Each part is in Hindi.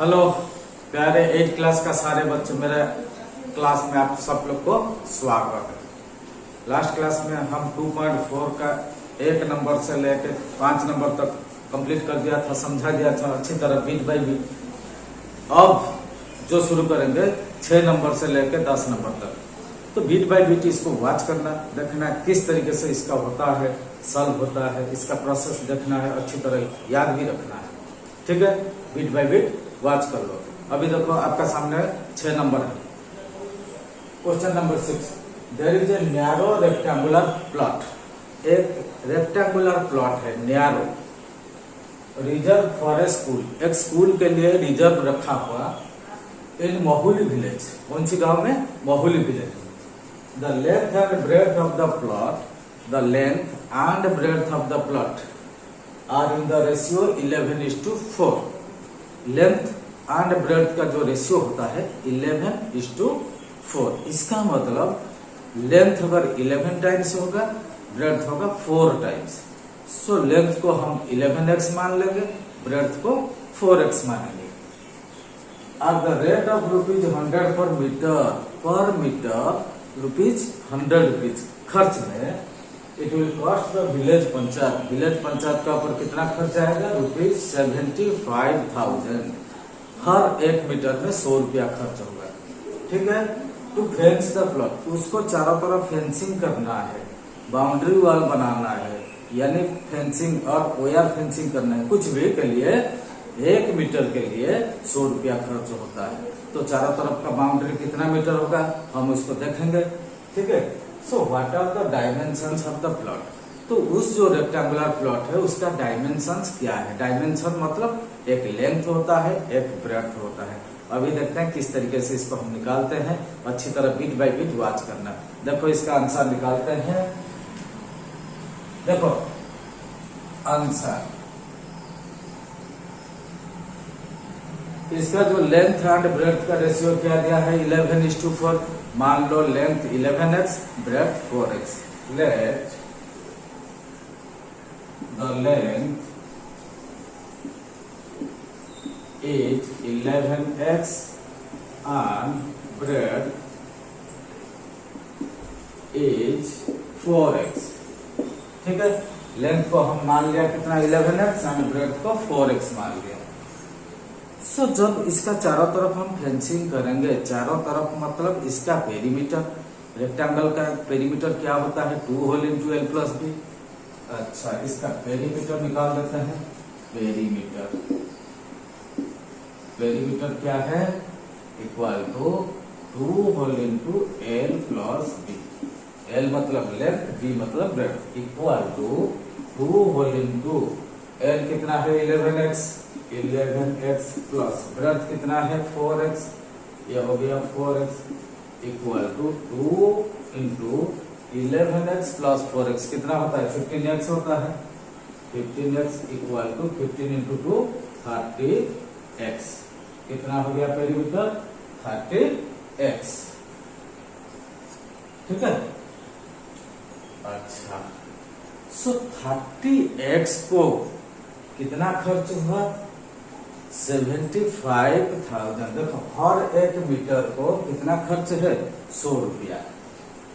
हेलो प्यारे 8 क्लास का सारे बच्चे, मेरे क्लास में आप सब लोग को स्वागत है। लास्ट क्लास में हम 2.4 का 1 नंबर से लेकर 5 नंबर तक कंप्लीट कर दिया था, समझा दिया था अच्छी तरह बीट बाय बीट। अब जो शुरू करेंगे 6 नंबर से लेकर 10 नंबर तक, तो बीट बाय बीट इसको वॉच करना, देखना किस तरीके से इसका होता है, सॉल्व होता है, इसका प्रोसेस देखना है, अच्छी तरह याद भी रखना है। ठीक है, बीट बाय बीट वॉच कर लो। अभी देखो आपका सामने 6 नंबर है। Question number 6, there is a narrow rectangular plot. एक रेक्टेंगुलर प्लॉट है narrow, reserve for a school, एक स्कूल के लिए रिजर्व रखा हुआ इन महुली विलेज। कौन सी गांव में? Mahuli village. The length and breadth of the plot, the length and breadth of the plot are in the ratio 11:4। Length and breadth का जो रेशियो होता है 11:4। इसका मतलब लेंथ अगर 11 टाइम्स होगा, ब्रेड्थ होगा 4 टाइम्स। सो लेंथ को हम 11x मान लेंगे, ब्रेड्थ को 4x मानेंगे। at the rate of ₹100 per meter ₹100 खर्च में it will cost the village panchayat का ऊपर कितना खर्च आएगा? ₹75,000। हर 1 मीटर में 100 रुपया खर्च होगा। ठीक है, टू फेंस द प्लॉट, उसको चारों तरफ फेंसिंग करना है, बाउंड्री वॉल बनाना है, यानी फेंसिंग और वायर फेंसिंग करना है। कुछ भी के लिए 1 मीटर के लिए 100 रुपया खर्च होता है। तो चारों तरफ का बाउंड्री कितना मीटर होगा हम उसको देखेंगे। ठीक है, so what are the dimensions of the plot. तो उस जो रेक्टेंगुलर प्लॉट है उसका डायमेंशंस क्या है? डायमेंशन मतलब एक लेंथ होता है, एक ब्रेड्थ होता है। अभी देखते हैं किस तरीके से इसको हम निकालते हैं। अच्छी तरह बीट बाय बीट वॉच करना। देखो इसका आंसर निकालते हैं। देखो आंसर, इसका जो लेंथ एंड ब्रेड्थ का रेशियो क्या दिया है? 11:4। मान लो length 11x, breadth 4x। Let the length is 11x and breadth is 4x। ठीक है, लेंथ को हम मान लिया कितना? 11x and ब्रेड्थ को 4x मान लिया। सो जब इसका चारों तरफ हम फेंसिंग करेंगे, चारों तरफ मतलब इसका पेरीमीटर, रेक्टेंगल का पेरीमीटर क्या होता है? 2 whole into l plus B. अच्छा, इसका पेरीमीटर निकाल देते हैं। पेरीमीटर क्या है? Equal to 2 whole into l plus B. l मतलब लेंथ, b मतलब breadth, equal to 2 whole into l कितना है? 11x प्लस ब्रेड्थ कितना है? 4x। ये हो गया 4x equal to 2 into 11x plus 4x कितना होता है? 15x होता है। 15x equal to 15 into 2 30x। कितना हो गया पेरीमीटर? 30x। ठीक है, अच्छा, सो 30x को कितना खर्च हुआ? 75,000। देखो हर 1 मीटर को कितना खर्च है? 100 रुपया।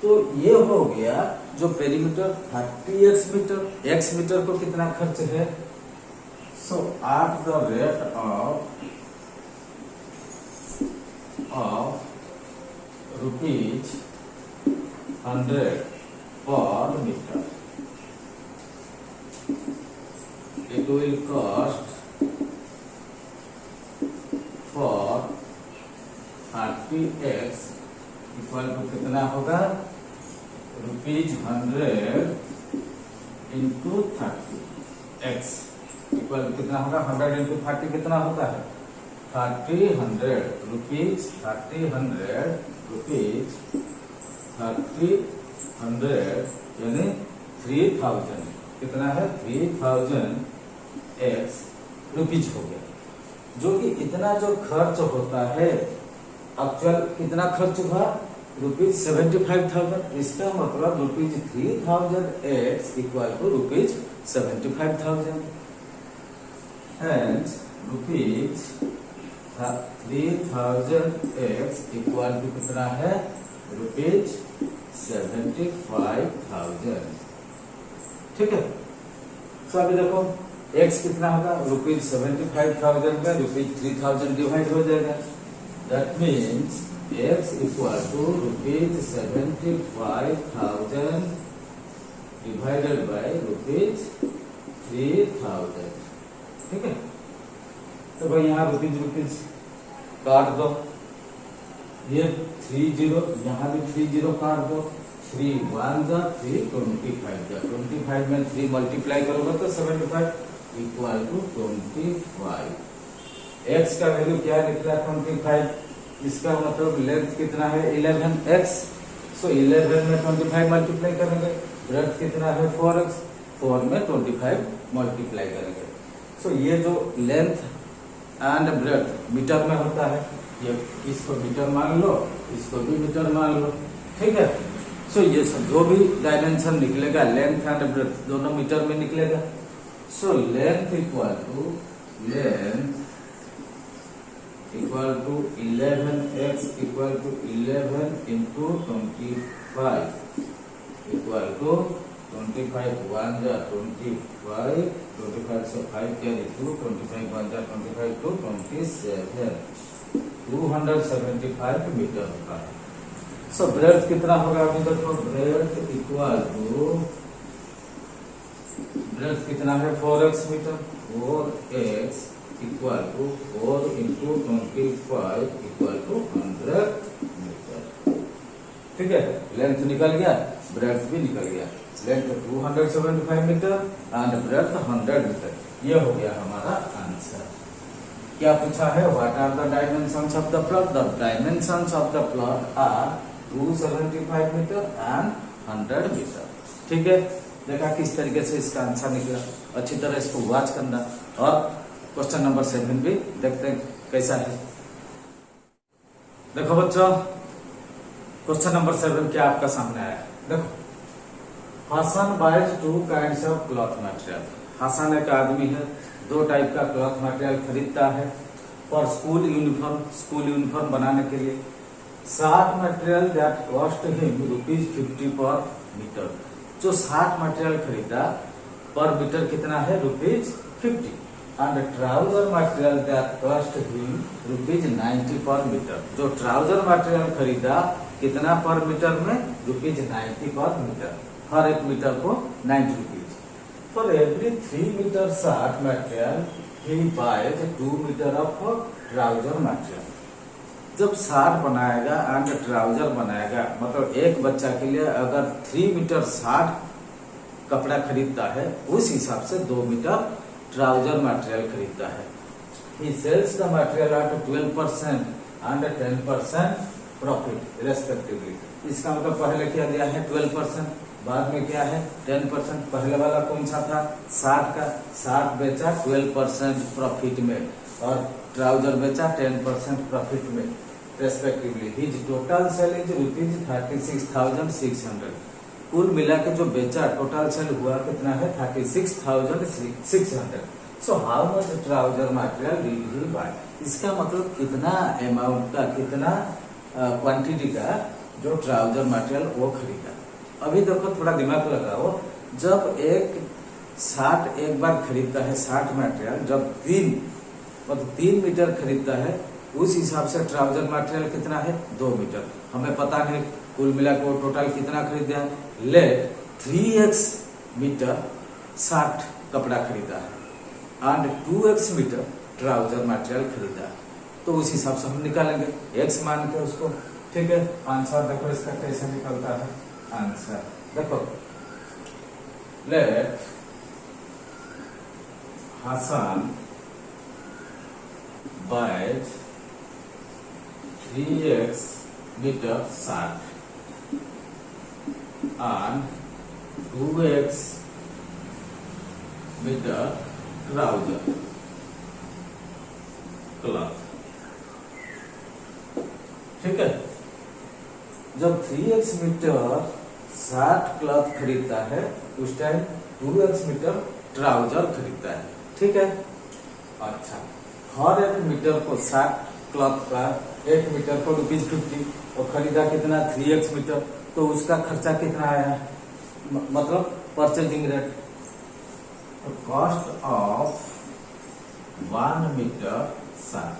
तो ये हो गया जो perimeter 30x metre. x metre को कितना खर्च है? So at the rate of ₹100 पर metre, it will cost for 30x equal to कितना होगा? ₹100 इंटू 30x इक्वल टू कितना होगा? 100 इंटू 30 कितना होता है? 30 रुपीज 30 यानी 3000। कितना है? 3000 रुपीज हो गया। जो कि इतना जो खर्च होता है, एक्चुअल कितना खर्च हुआ? ₹75,000। इसका मतलब ₹3000 equal to ₹75,000। Hence 3000x equal to कितना है ₹75,000। ठीक है। तो अभी देखो x कितना होगा ₹75,000 में ₹3,000 डिवाइड हो जाएगा। That means x equal to ₹75,000 divided by ₹3,000। ठीक है। तो भाई यहाँ रुपीज काट दो, ये 30, यहाँ भी 30 काट दो, 3 1 जा 3 25 जा, 25 में 3 मल्टीप्लाई करोगे तो 75 इक्वल टू 25। x का वैल्यू क्या निकला 25, इसका मतलब लेंथ कितना है 11x। सो 11 में 25 मल्टीप्लाई करेंगे, ब्रेड्थ कितना है 4x, 4 में 25 मल्टीप्लाई करेंगे। सो ये जो लेंथ एंड ब्रेड्थ मीटर में होता है, ये इसको मीटर मान लो, इसको भी मीटर मान लो। ठीक है। सो ये सब जो भी डायमेंशन निकलेगा लेंथ एंड ब्रेड्थ दोनों मीटर में निकलेगा। So length equal to 11x equal to 11 into 25 equal to 25 1 जा 25, 25 से 5 कैरी 2, 25 1 जा 25 टू 27, 275 मीटर होता है। सो ब्रेड्थ कितना होगा अभी देखो, ब्रेड्थ कितना है 4x metre, 4x equal to 4 into 25 equal to 100 metre. ठीक है। लेंथ निकल गया, ब्रेड्थ भी निकल गया। Length 275 metre and breadth 100 metre. ये हो गया हमारा आंसर। क्या पूछा है, what are the dimensions of the plot? The dimensions of the plot are 275 metre and 100 metre. ठीक है। देखा किस तरीके से इसका आंसर निकला, अच्छी तरह इसको वॉच करना। और क्वेश्चन नंबर 7 भी देखते हैं कैसा है। देखो बच्चों, क्वेश्चन नंबर 7 क्या आपका सामने आया। देखो, Hasan buys 2 kinds of cloth material. Hasan एक आदमी है, 2 टाइप का क्लॉथ मटेरियल खरीदता है फॉर स्कूल यूनिफॉर्म बनाने के लिए। Short material that cost him ₹50 पर मीटर। जो शार्ट मटेरियल खरीदा पर मीटर कितना है ₹50। And trouser material that cost him ₹90 पर मीटर। जो ट्राउजर मटेरियल खरीदा कितना पर मीटर में ₹90 पर मीटर। हर एक मीटर को 90 rupees. For every 3 metre shirt material ही buys 2 metre of trouser material. जब शार्ट बनाएगा एंड ट्राउजर बनाएगा, मतलब एक बच्चा के लिए अगर 3 मीटर शार्ट कपड़ा खरीदता है, उस हिसाब से 2 मीटर ट्राउजर मटेरियल खरीदता है। He sells the material at 12% and 10% profit respectively। इसका मतलब पहले क्या दिया है 12%, बाद में क्या है 10%। पहले वाला कौन सा था 60 का, 60 बेचा 12% प्रॉफिट में और ट्राउजर बेचा 10% प्रॉफिट में respectively. His total sale is ₹36,600। कुल मिला के जो बेचा टोटल सेल हुआ कितना है 36,600। So how much trouser material did he buy. इसका मतलब कितना अमाउंट का, कितना क्वांटिटी का जो ट्राउजर मटेरियल वो खरीदा। अभी देखो थोड़ा दिमाग लगाओ, जब एक बार खरीदता है शार्ट मटेरियल, जब 3 मीटर खरीदता है, उस हिसाब से ट्राउजर मटेरियल कितना है 2 मीटर। हमें पता नहीं कुल मिला के वो टोटल कितना खरीदा है। लेट 3x मीटर शार्ट कपड़ा खरीदा है and 2x metre trouser material खरीदा है, तो उस हिसाब से हम निकालेंगे x मान के उसको। ठीक है। आंसर देखो इसका कैसे निकलता है। आंसर देखो, let Hasan buys 3x metre shirt and 2x metre trouser cloth. ठीक है। जब 3x मीटर शार्ट क्लॉथ खरीदता है, उस टाइम 2x मीटर ट्राउजर खरीदता है। ठीक है। अच्छा, हर एक मीटर को 60 क्लॉथ का 1 मीटर को ₹50 और खरीदा कितना 3x मीटर, तो उसका खर्चा कितना आया, मतलब परचेजिंग रेट। तो कॉस्ट ऑफ 1 मीटर 60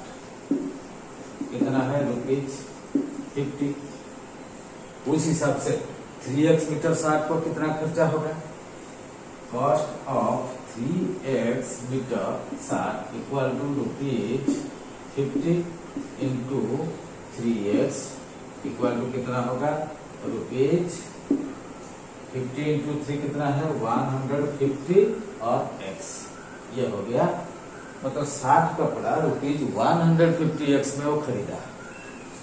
कितना है ₹50। उस हिसाब से 3x मीटर 60 को कितना खर्चा होगा, cost of 3x metre 60 equal to ₹50 into 3x equal to कितना होगा ₹50 इंटू 3 कितना है 150 और x, ये हो गया। मतलब 60 कपड़ा ₹150x में वो खरीदा।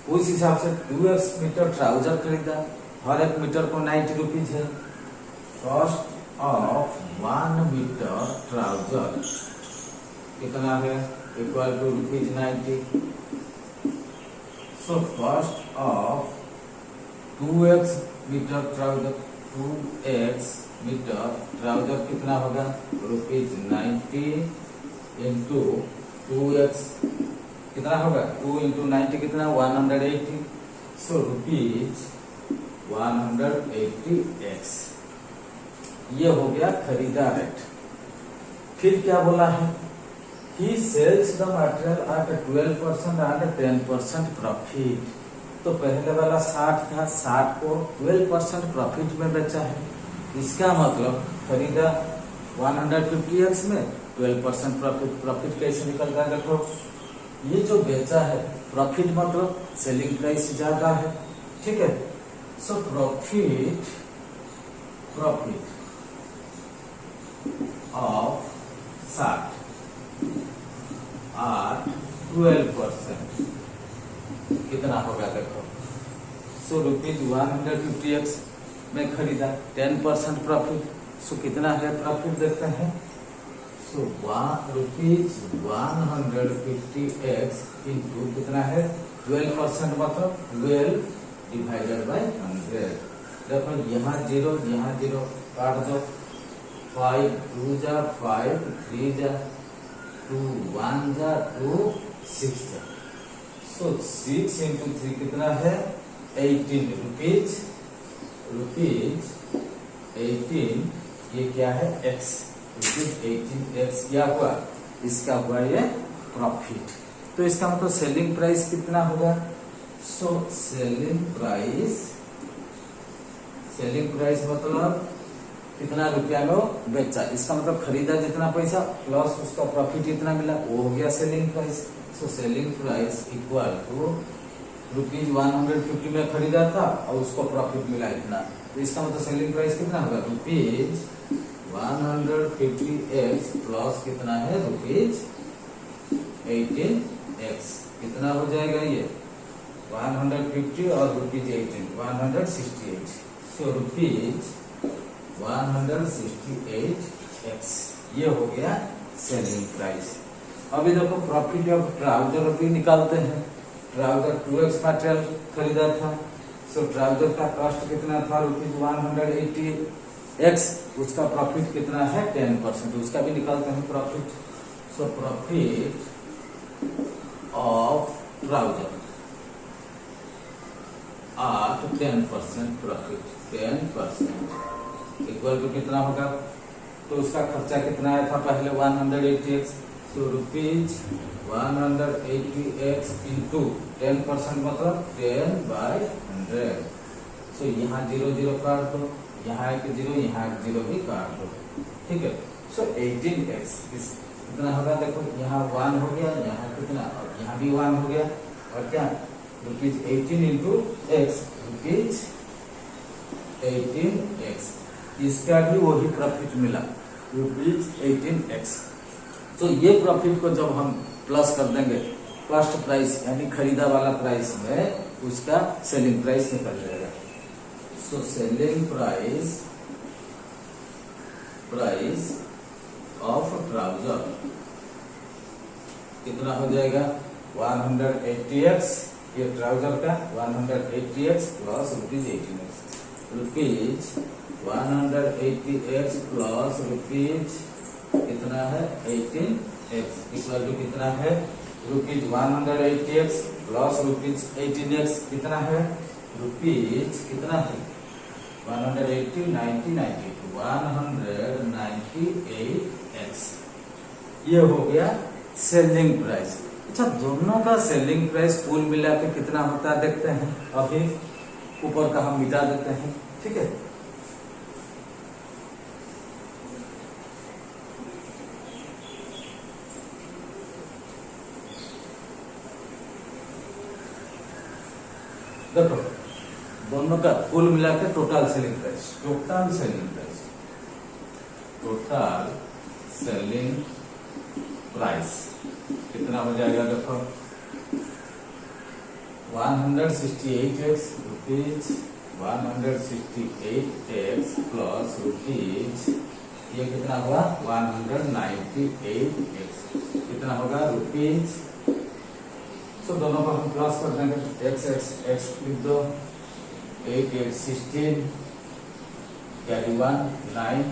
उस हिसाब से 2x मीटर ट्राउजर खरीदा, हर एक मीटर को ₹90 है। कॉस्ट ऑफ 1 मीटर ट्राउजर कितना है equal to ₹90। So cost of 2x metre trouser, 2x metre trouser कितना होगा ₹90 इंटू 2x कितना होगा 2 इंटू 90 कितना 180। सो ₹180x, ये हो गया खरीदा रेट। फिर क्या बोला है, he sells the material at 12% and 10% profit. तो पहले वाला 60 था, 60 को 12% प्रॉफिट में बेचा है। इसका मतलब खरीदा 150x में 12% प्रॉफिट। प्रॉफिट कैसे निकलता है देखो, ये जो बेचा है प्रॉफिट मतलब सेलिंग प्राइस ज्यादा है, ठीक है। सो प्रॉफिट ऑफ 60 और 12% कितना होगा देखो। सो ₹150x में खरीदा, 10% प्रॉफिट। सो कितना है प्रॉफिट देखते हैं। सो ₹150x इंटू कितना है 12% मतलब 12 डिवाइडेड बाय 100। देखो यहाँ 0 काट दो, 5 2 जा 5 3 जा 2 1 जा 2 6 जा। सो 6 इंटू 3 कितना है 18 रुपीज 18, ये क्या है x, ₹18x क्या हुआ, इसका हुआ ये प्रॉफिट। तो इसका मतलब सेलिंग प्राइस कितना होगा। सो सेलिंग प्राइस मतलब कितना रुपया में बेचा, इसका मतलब खरीदा जितना पैसा प्लस उसका प्रॉफिट इतना मिला, वो हो गया selling price. So selling price equal to ₹150 में खरीदा था और उसको प्रॉफिट मिला इतना, तो इसका मतलब सेलिंग प्राइस कितना होगा ₹150x प्लस कितना है ₹18x, कितना हो जाएगा ये 150 और ₹18 168। सो ₹168x, ये हो गया सेलिंग प्राइस। अभी देखो प्रॉफिट ऑफ ट्राउजर भी निकालते हैं। ट्राउजर 2x मटेरियल खरीदा था, सो ट्राउजर का कॉस्ट कितना था ₹180x, उसका प्रॉफिट कितना है 10%, उसका भी निकालते हैं profit. So profit of trouser at 10% profit, 10% equal to कितना होगा, तो उसका खर्चा कितना आया था पहले 180x। सो ₹180x इंटू 10% मतलब 10/100। सो यहाँ 0 काट दो, यहाँ एक 0, यहाँ एक 0 भी काट दो, ठीक है। सो 18x कितना होगा देखो, यहाँ 1 हो गया, यहाँ कितना और यहाँ भी 1 हो गया, और क्या ₹18 इंटू x ₹18x, इसका भी वही प्रॉफिट मिला ₹18x। तो ये प्रॉफिट को जब हम प्लस कर देंगे कॉस्ट प्राइस यानी खरीदा वाला प्राइस में, उसका सेलिंग प्राइस निकल जाएगा। सो सेलिंग प्राइस ऑफ ट्राउजर कितना हो जाएगा 180x, ये ट्राउजर का 180x plus ₹18x, ₹180x plus कितना है 18x इक्वल टू कितना है ₹180 प्लस ₹18 कितना है? रुपीज कितना है? 180, 90, 92, 198x। ये हो गया सेलिंग प्राइस। अच्छा, दोनों का सेलिंग प्राइस कुल मिला के कितना होता है देखते हैं। अभी ऊपर का हम मिटा देते हैं, ठीक है। देखो दोनों का कुल मिला के टोटल सेलिंग प्राइस कितना हो जाएगा? देखो 168x rupees 168x plus rupees ये कितना होगा? 198x कितना होगा? रुपीज। तो दोनों को हम प्लस कर देंगे। x लिख दो। 8 8 16 कैरी 1 9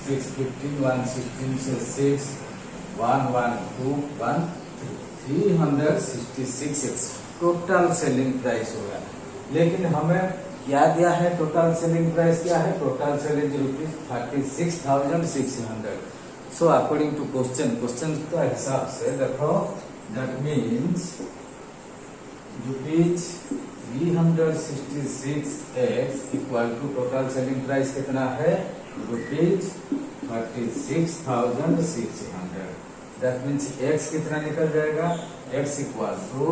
6 15 1 16 से 6 1 1 2 1 366 टोटल सेलिंग प्राइस होगा। लेकिन हमें क्या दिया है? टोटल सेलिंग प्राइस क्या है? Total selling ₹36,600। So according to question का हिसाब से देखो, that means ₹366x equal to total selling price कितना है? ₹36,600। दैट मीन्स x कितना निकल जाएगा? x इक्वल टू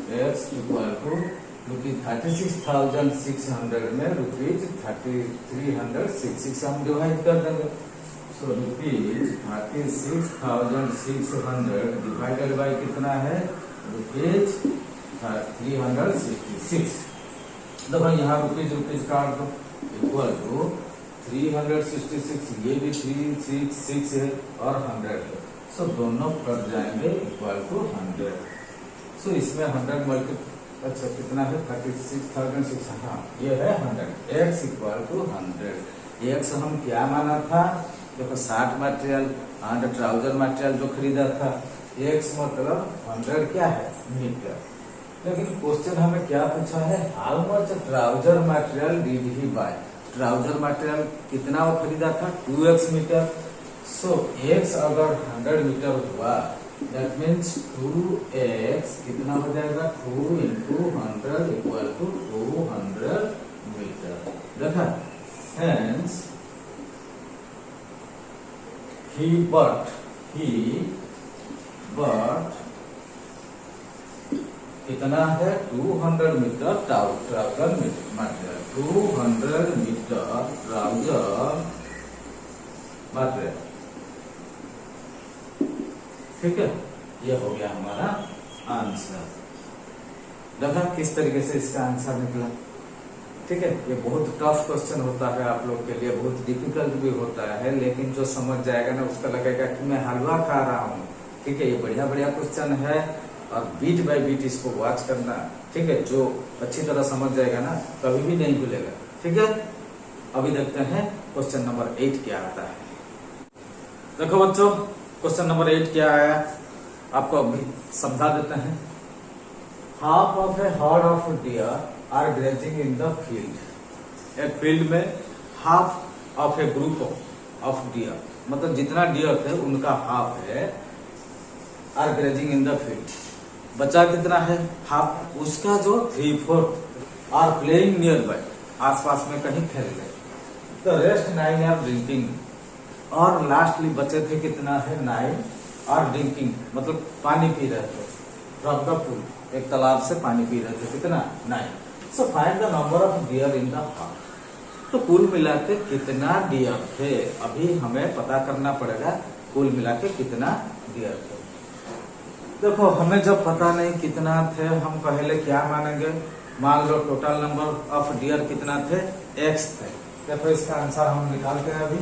36,600 में ₹366 हम डिवाइड कर देंगे। सो ₹36,600 डिवाइडेड बाई कितना है? ₹366। देखो यहाँ रुपीज काट दो, इक्वल टू 366, ये भी 366 है और 100 है। सो दोनों कट जाएंगे इक्वल टू 100। सो इसमें 100 मल्टीप्लाई, अच्छा कितना है? 36,600। हाँ ये है 100। x equal to 100। x हम क्या माना था? देखो 60 मटेरियल एंड ट्राउजर मटेरियल जो खरीदा था, x मतलब 100 क्या है? मीटर। लेकिन क्वेश्चन हमें क्या पूछा है? How much trouser material did he buy? Trouser material कितना वो खरीदा था? 2x metre. सो x अगर 100 मीटर हुआ, दैट मीन्स 2x कितना हो जाएगा? 2 into 100 इक्वल टू 200 मीटर। देखा, हेंस he bought कितना है? 200 metre trouser material. 200 metre trouser material, ठीक है। ये हो गया हमारा आंसर। देखा किस तरीके से इसका आंसर निकला, ठीक है। ये बहुत टफ क्वेश्चन होता है आप लोग के लिए, बहुत डिफिकल्ट भी होता है, लेकिन जो समझ जाएगा ना उसका लगेगा कि मैं हलवा खा रहा हूँ, ठीक है। ये बढ़िया क्वेश्चन है और बीट बाय बीट इसको वॉच करना, ठीक है। जो अच्छी तरह समझ जाएगा ना कभी भी नहीं भूलेगा, ठीक है। अभी देखते हैं क्वेश्चन नंबर 8 क्या आता है। देखो बच्चों, क्वेश्चन नंबर 8 क्या आया आपको अभी समझा देते हैं। Half of a herd of deer are grazing in the field. एक फील्ड में half of a group of deer, मतलब जितना डियर थे उनका हाफ है, are grazing in the field. बचा कितना है? हाफ। उसका जो 3/4 आर प्लेइंग नियर बाय, आसपास में कहीं खेल रहे। तो रेस्ट 9 आर ड्रिंकिंग, और लास्टली बचे थे कितना है? 9 आर ड्रिंकिंग, मतलब पानी पी रहे थे फ्रॉम द पूल, एक तालाब से पानी पी रहे थे। कितना? 9। So find the number of dear in the half. तो कुल मिला के कितना डियर थे अभी हमें पता करना पड़ेगा। कुल मिला के कितना डियर थे। देखो हमें जब पता नहीं कितना थे, हम पहले क्या मानेंगे? मान लो टोटल नंबर ऑफ डियर कितना थे? x थे। देखो इसका आंसर हम निकालते हैं अभी,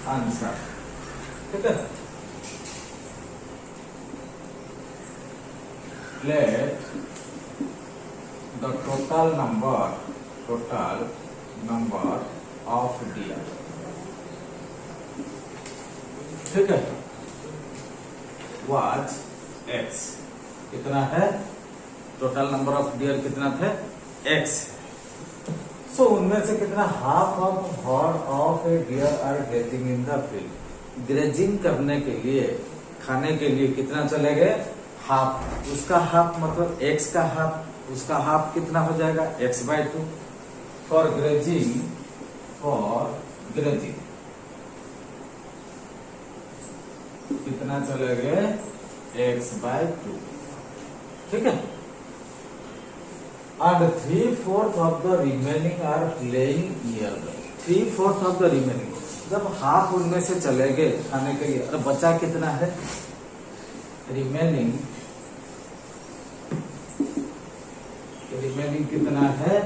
आंसर, ठीक है। Let the total number of dear, ठीक है, was एक्स। कितना है? टोटल नंबर ऑफ डियर कितना थे? एक्स। सो उनमें से कितना? Half of horn of a deer are grazing in the field. Grazing करने के लिए, खाने के लिए कितना चले गए? हाफ। उसका हाफ मतलब एक्स का हाफ, उसका हाफ कितना हो जाएगा? x/2 फॉर ग्रेजिंग, कितना चले गए? x/2। ठीक है। And 3/4 of the remaining are playing nearby। 3/4 of the remaining, जब हाफ उनमें से चले गए खाने के लिए, और बचा कितना है? रिमेनिंग कितना है?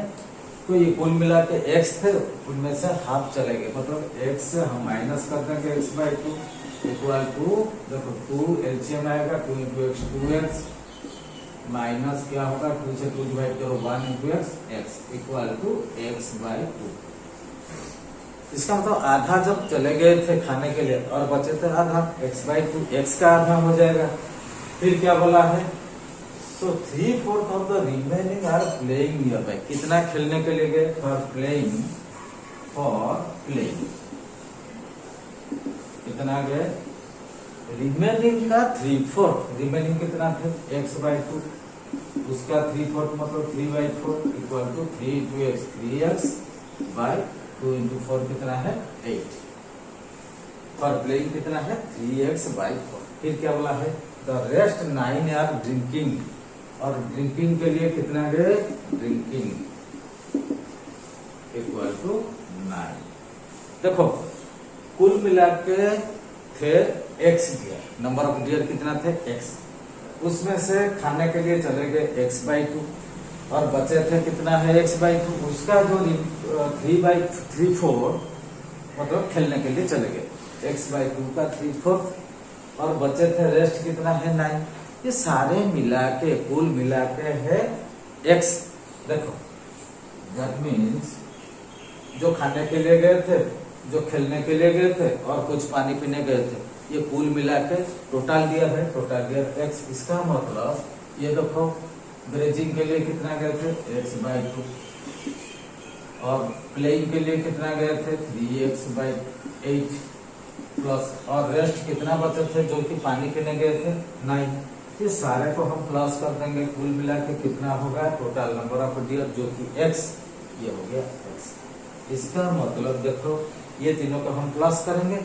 तो ये कुल मिला के x थे, उनमें से हाफ चले गए, मतलब x से हम माइनस कर देंगे x/2 इक्वल टू, देखो 2 एलसीएम आएगा, 2 इंटू एक्स 2x माइनस क्या होगा? 2 से 2 डिवाइड करो 1 into x equal to x/2। इसका मतलब आधा जब चले गए थे खाने के लिए और बचे थे आधा, x/2, x का आधा हो जाएगा। फिर क्या बोला है? So 3/4 of the remaining are playing nearby. कितना खेलने के लिए गए? फॉर प्लेइंग कितना गए? रिमेनिंग का 3/4। रिमेनिंग कितना थे? x/2, उसका 3/4 मतलब 3/4 equal to 3 into x 3x/2 into 4 कितना है? 8। फॉर प्लेइंग कितना है? 3x/4। फिर क्या बोला है? द रेस्ट 9 आर ड्रिंकिंग, और ड्रिंकिंग के लिए कितना गए? Drinking equal to 9। देखो कुल मिला के थे x deer, number of deer कितना थे? x। उसमें से खाने के लिए चले गए x/2 और बचे थे कितना है? x/2। उसका जो 3/4 मतलब खेलने के लिए चले गए, x/2 का 3/4 और बचे थे रेस्ट कितना है? 9। ये सारे मिला के कुल मिला के है x। देखो दैट मीन्स जो खाने के लिए गए थे, जो खेलने के लिए गए थे और कुछ पानी पीने गए थे, ये कुल मिला के टोटल डियर है, टोटल डियर x। इसका मतलब ये देखो ग्रेजिंग के लिए कितना गए थे? x/2 और प्लेइंग के लिए कितना गए थे? 3x/8 प्लस, और रेस्ट कितना बचे थे जो कि पानी पीने गए थे? 9। ये सारे को हम प्लस कर देंगे, कुल मिला के कितना होगा? टोटल नंबर ऑफ डियर जो कि x, ये हो गया x। इसका मतलब देखो ये तीनों को हम प्लस करेंगे,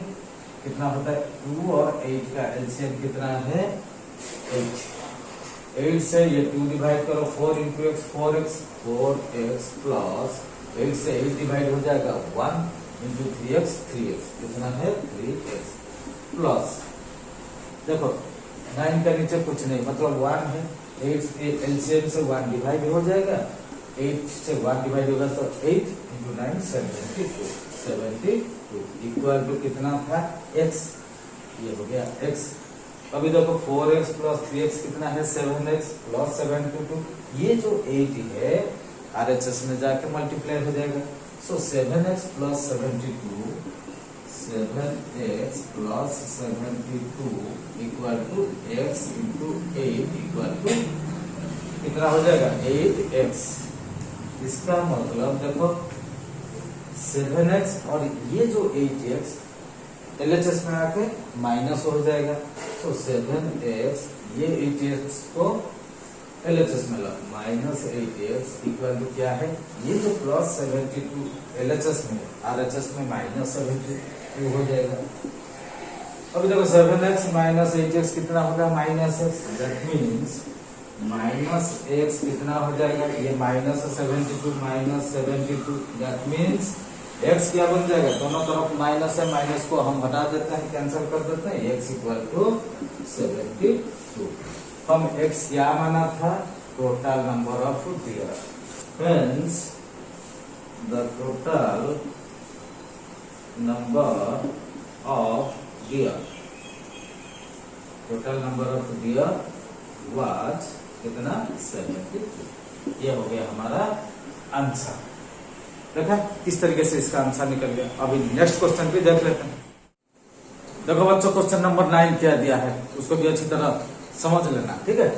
कितना होता है? 2 और 8 का एलसीएम कितना है? 8। 8 से ये 2 डिवाइड करो 4 इंटू एक्स 4x प्लस 8 से 8 डिवाइड हो जाएगा 1 इंटू 3x कितना है? 3x प्लस, देखो 9 के नीचे कुछ नहीं मतलब 1 है, 8 एलसीएम से 1 डिवाइड हो जाएगा, 8 से 1 डिवाइड होगा तो 8 इंटू 9 72 इक्वल टू कितना था? x। ये हो गया x। अभी देखो 4x प्लस 3x कितना है? 7x plus 72। ये जो 8 है RHS में जाके मल्टीप्लाई हो जाएगा। So 7x plus 72 equal to x into 8 equal to कितना हो जाएगा? 8x। इसका मतलब देखो 7x और ये जो 8x LHS में आके माइनस हो जाएगा। तो 7x ये 8x को LHS में ला, माइनस 8x इक्वल टू क्या है? ये जो प्लस 72 LHS में, RHS में माइनस 72 हो जाएगा। अभी देखो 7x माइनस 8x कितना होगा? Minus x। That means minus x कितना हो जाएगा? ये माइनस 72 दैट मीन्स x क्या बन जाएगा? दोनों तरफ माइनस है, माइनस को हम हटा देते हैं, कैंसिल कर देते हैं, x इक्वल टू 72। हम x क्या माना था? Total number of dear. Hence the total number of deer, total number of deer was कितना? 72। ये हो गया हमारा आंसर। देखा किस तरीके से इसका आंसर निकल गया। अभी नेक्स्ट क्वेश्चन भी देख लेते हैं। देखो बच्चों क्वेश्चन नंबर 9 क्या दिया है, उसको भी अच्छी तरह समझ लेना, ठीक है।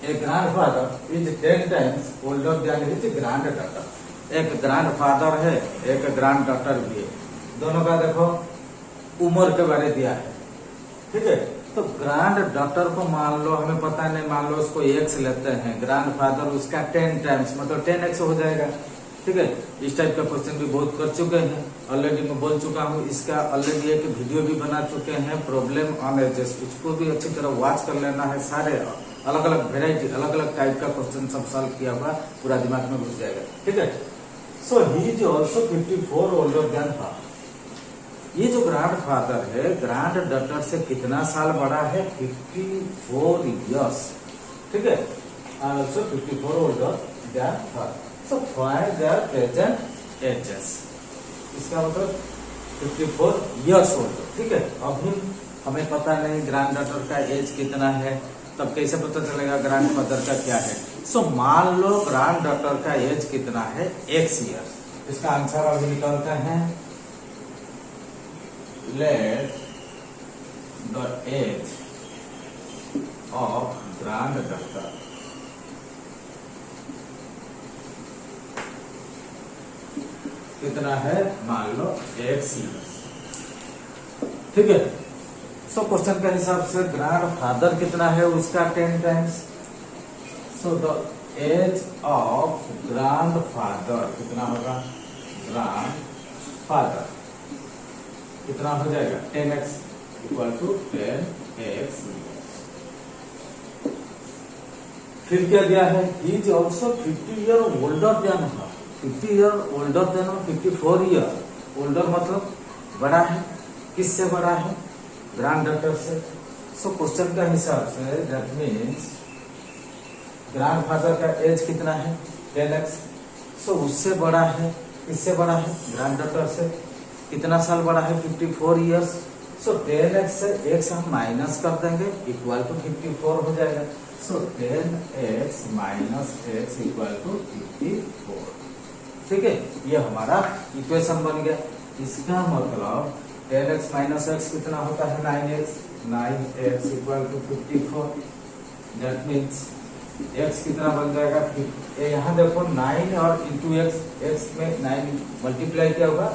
A grandfather is 10 times older than his granddaughter. एक ग्रैंडफादर है, एक ग्रैंड डॉटर भी है, दोनों का देखो उम्र के बारे दिया है, ठीक है। तो ग्रैंड डॉटर को मान लो, हमें पता नहीं, मान लो उसको एक्स लेते हैं, ग्रैंडफादर उसका 10 टाइम्स मतलब 10x हो जाएगा, ठीक है। इस टाइप का क्वेश्चन भी बहुत कर चुके हैं, ऑलरेडी मैं बोल चुका हूँ, इसका ऑलरेडी एक वीडियो भी बना चुके हैं, प्रॉब्लम ऑन एजेस, उसको भी अच्छी तरह वॉच कर लेना है। सारे अलग अलग वेराइटी, अलग अलग टाइप का क्वेश्चन सब सॉल्व किया हुआ पूरा दिमाग में घुस जाएगा, ठीक है। So he is also 54 older than her. ये जो ग्रैंड फादर है, ग्रैंड डॉटर से कितना साल बड़ा है? 54 इयर्स, ठीक है। Also 54 older than her. So find their present ages. इसका मतलब 54 इयर्स ओल्ड, ठीक है। अभी हमें पता नहीं ग्रैंड डॉटर का एज कितना है, तब कैसे पता चलेगा ग्रैंड फादर का क्या है? सो मान लो ग्रैंड डॉटर का एज कितना है? x year. इसका आंसर अभी निकालते हैं। Let the age of granddaughter कितना है? मान लो x years, ठीक है। सो क्वेश्चन के हिसाब से ग्रैंडफादर कितना है? उसका 10 times. So the age of grandfather कितना होगा? ग्रैंडफादर कितना हो जाएगा? 10x equal to 10x। फिर क्या दिया है? ही is also 50 year older than her. 50 year older than 54 year older मतलब बड़ा है। किससे बड़ा है? ग्रैंड डॉटर से। सो क्वेश्चन का हिसाब से दैट मीन्स ग्रैंडफादर का एज कितना है? 10x। सो उससे बड़ा है। किससे बड़ा है? ग्रैंड डॉटर से। कितना साल बड़ा है? 54 इयर्स। सो 10x से x हम माइनस कर देंगे, इक्वल टू 54 हो जाएगा। So 10x minus x equal to 54, ठीक है। ये हमारा इक्वेशन बन गया। इसका मतलब 10x माइनस x कितना होता है? 9x। 9x equal to 54। That means x कितना बन जाएगा? यहाँ देखो 9 और इंटू x में 9 मल्टीप्लाई किया होगा,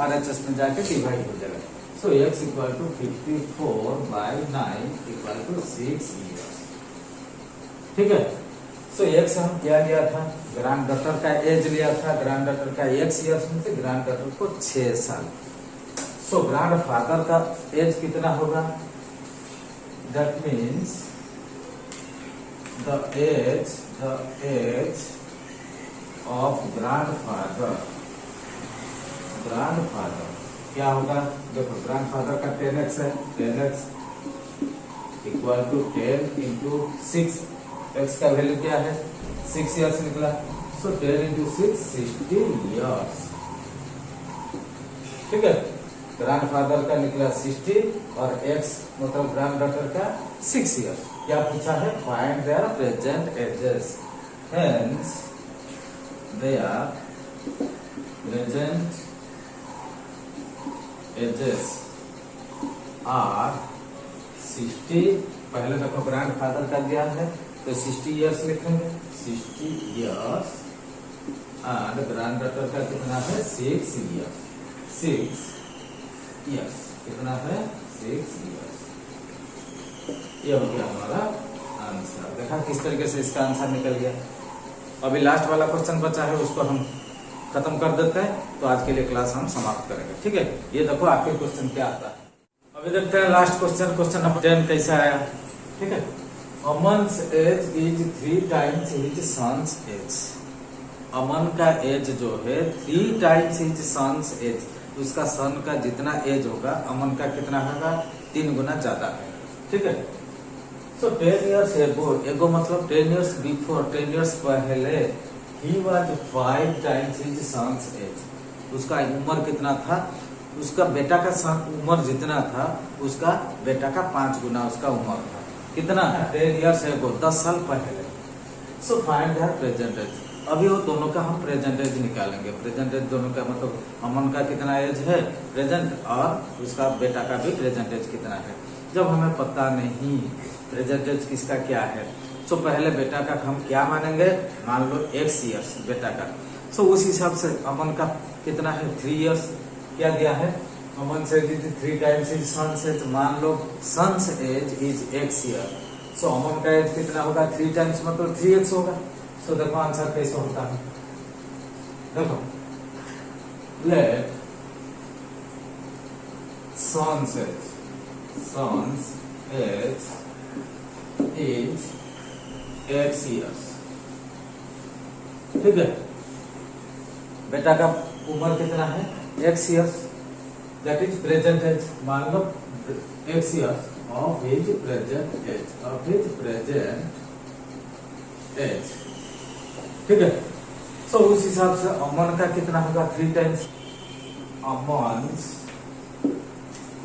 RHS में जाके डिवाइड हो जाएगा। So x equal to 54 by 9 equal to 6 years, ठीक है। सो x हम क्या लिया था? ग्रैंड डॉटर का एज लिया था। ग्रैंड डॉटर का x इयर्स में से ग्रैंड डॉटर को 6 साल। सो ग्रैंड फादर का एज कितना होगा? That means the age of grandfather क्या होगा? देखो ग्रैंडफादर का 10x है, 10x equal to 10 into 6। x का वैल्यू क्या है? 6 इयर्स निकला। सो 10 इंटू 6 60 इयर्स, ठीक है। ग्रैंडफादर का निकला 60 और x मतलब ग्रैंड डॉटर का 6 इयर्स। क्या पूछा है? Find their present ages. Hence their present ages are 60। पहले देखो ग्रैंडफादर का दिया है तो 60 इयर्स लिखेंगे, 60 इयर्स। एंड ग्रैंड डॉटर का कितना है? 6 इयर्स। 6 इयर्स कितना है? 6 इयर्स। ये हो गया हमारा आंसर। देखा किस तरीके से इसका आंसर निकल गया। अभी लास्ट वाला क्वेश्चन बचा है, उसको हम खत्म कर देते हैं, तो आज के लिए क्लास हम समाप्त करेंगे, ठीक है। ये देखो आपके क्वेश्चन क्या आता है। अभी देखते हैं लास्ट क्वेश्चन, क्वेश्चन नंबर 10 कैसा आया, ठीक है। Aman's age is 3 times his son's age. Aman का एज जो है 3 टाइम्स हिज सन्स एज, उसका सन का जितना एज होगा अमन का कितना होगा? 3 गुना ज्यादा है, ठीक है। सो 10 इयर्स एगो मतलब 10 इयर्स बिफोर, 10 इयर्स पहले he was 5 times his son's age. उसका उम्र कितना था? उसका बेटा का उम्र जितना था उसका बेटा का 5 गुना उसका उम्र था। कितना? 10 इयर्स एगो, 10 साल पहले। So find their present age. अभी वो दोनों का हम प्रेजेंट एज निकालेंगे। प्रेजेंट एज दोनों का मतलब अमन का कितना एज है प्रेजेंट, और उसका बेटा का भी प्रेजेंट एज कितना है। जब हमें पता नहीं प्रेजेंट एज किसका क्या है, तो पहले बेटा का हम क्या मानेंगे, मान लो x ईयर्स बेटा का। सो उस हिसाब से अमन का कितना है 3 इयर्स, क्या दिया है अमन से 3 टाइम्स इज सन्स एज, मान लो son's age is x year, so Aman का एज कितना होगा 3 टाइम्स मतलब 3x होगा। सो देखो आंसर कैसे होता है, देखो let son's age is x years, ठीक है। बेटा का उम्र कितना है x years, that is present age, मान लो x years of his present age, ठीक है। सो उस हिसाब से अमन का कितना होगा 3 टाइम्स, अमन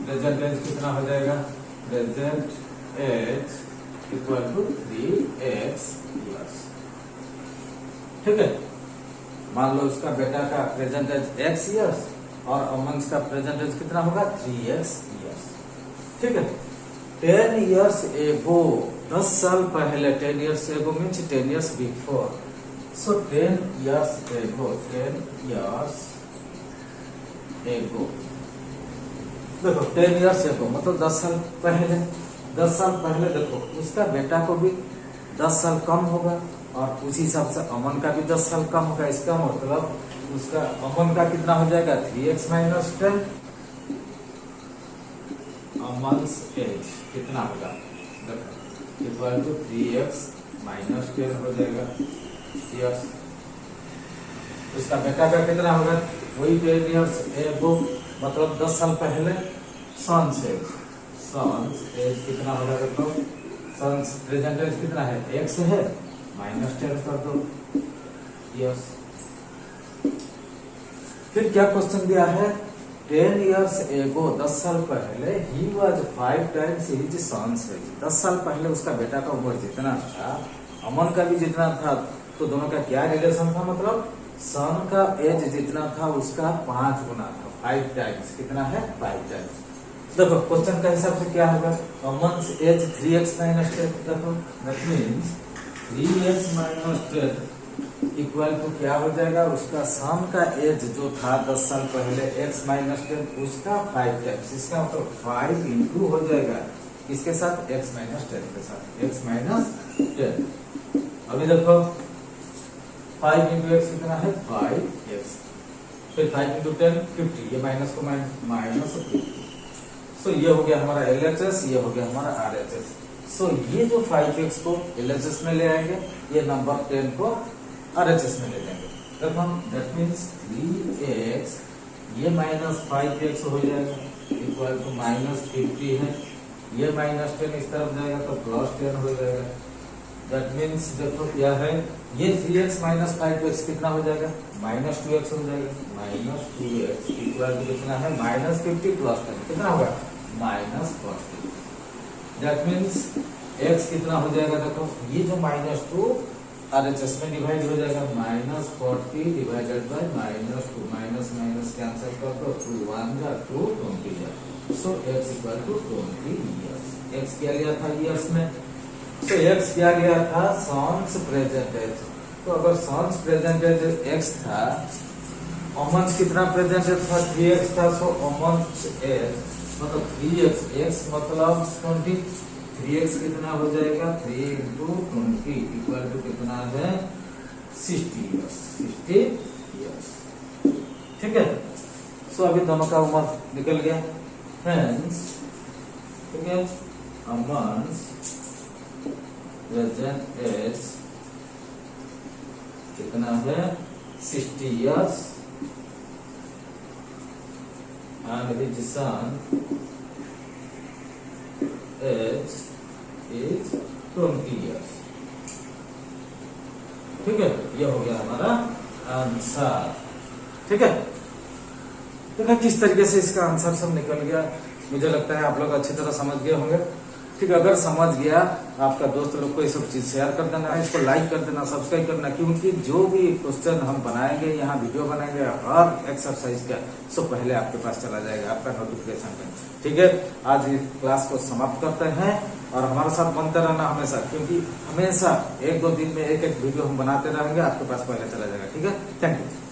प्रेजेंट एज कितना हो जाएगा, present age equal to 3x years, ठीक है। मान लो उसका बेटा का प्रेजेंट एज x years और अमन का प्रेजेंट एज कितना होगा 3x years, ठीक है। 10 years एगो, 10 साल पहले, 10 years एगो मीन्स 10 years बिफोर, सो 10 years एगो, 10 years एगो, देखो 10 years एगो मतलब 10 साल पहले, 10 साल पहले देखो उसका बेटा को भी 10 साल कम होगा और उसी हिसाब से अमन का भी 10 साल कम होगा। इसका मतलब उसका अमन का कितना हो जाएगा 3x माइनस 10, अमन एज कितना होगा देखो इक्वल टू 3x माइनस 10 हो जाएगा यस। उसका बेटा का कितना होगा वही 10 years एगो मतलब 10 साल पहले, सन्स एज कितना होगा देखो, सन्स प्रेजेंट एज कितना है x है, माइनस 10 कर दो यस। फिर क्या क्वेश्चन दिया है, 10 years एगो, 10 साल पहले, he was 5 times his son's age, 10 साल पहले उसका बेटा का उम्र जितना था अमन का भी जितना था, तो दोनों का क्या रिलेशन था, मतलब सन का एज जितना था उसका 5 गुना था, 5 टाइम्स, कितना है 5 टाइम्स। देखो क्वेश्चन का हिसाब से क्या होगा, अमन एज 3x माइनस 10, देखो that means 3x minus 10 equal to क्या हो जाएगा, उसका सन का एज जो था 10 साल पहले x माइनस 10 उसका 5 टाइम्स, इसका मतलब 5 इंटू हो जाएगा किसके साथ, x माइनस 10 के साथ, x माइनस 10। अभी देखो 5 इंटू x कितना है 5x, फिर 5 इंटू 10 50, ये माइनस को माइनस 50, सो ये हो गया हमारा LHS, ये हो गया हमारा RHS। सो ये जो 5x को LHS में ले आएंगे, ये नंबर 10 को RHS में ले जाएंगे, तब हम दैट मीन्स 3x ये माइनस 5x हो जाएगा इक्वल टू माइनस 50 है, ये माइनस 10 इस तरफ जाएगा तो प्लस 10 हो जाएगा। दैट मीन्स देखो क्या है, ये 3x माइनस 5x कितना हो जाएगा, माइनस 2x हो जाएगा, माइनस 2x इक्वल टू कितना है माइनस 50 प्लस 10 कितना होगा माइनस 40। दैट मीन्स x कितना हो जाएगा, देखो ये जो माइनस 2 RHS में डिवाइड हो जाएगा, minus 40 divided by minus 2, minus minus cancel कर दो, 2 1 जा 2 20 जा, so x equal to 20 years. x क्या लिया था इयर्स में, तो x क्या लिया था सन्स प्रेजेंट एज, तो अगर सन्स प्रेजेंट एज x था, अमन कितना प्रेजेंट एज था 3x था, सो अमन एज मतलब 3x, x मतलब 20, 3x कितना हो जाएगा 3 इंटू 20 इक्वल टू कितना है 60 इयर्स, ठीक है। सो अभी दोनों का उम्र निकल गया, हेंस ठीक है, अमन प्रेजेंट एज कितना है 60 years and his son age is 20 years, ठीक है। ये हो गया हमारा आंसर, ठीक है। देखो किस तरीके से इसका आंसर सब निकल गया, मुझे लगता है आप लोग अच्छी तरह समझ गए होंगे, ठीक है। अगर समझ गया आपका दोस्त लोग को ये सब चीज शेयर कर देना, इसको लाइक कर देना, सब्सक्राइब करना, क्योंकि जो भी क्वेश्चन हम बनाएंगे यहाँ वीडियो बनाएंगे हर एक्सरसाइज का सब पहले आपके पास चला जाएगा आपका नोटिफिकेशन में। ठीक है, आज इस क्लास को समाप्त करते हैं और हमारे साथ बनते रहना हमेशा, क्योंकि हमेशा 1-2 दिन में एक वीडियो हम बनाते रहेंगे, आपके पास पहले चला जाएगा। ठीक है, थैंक यू।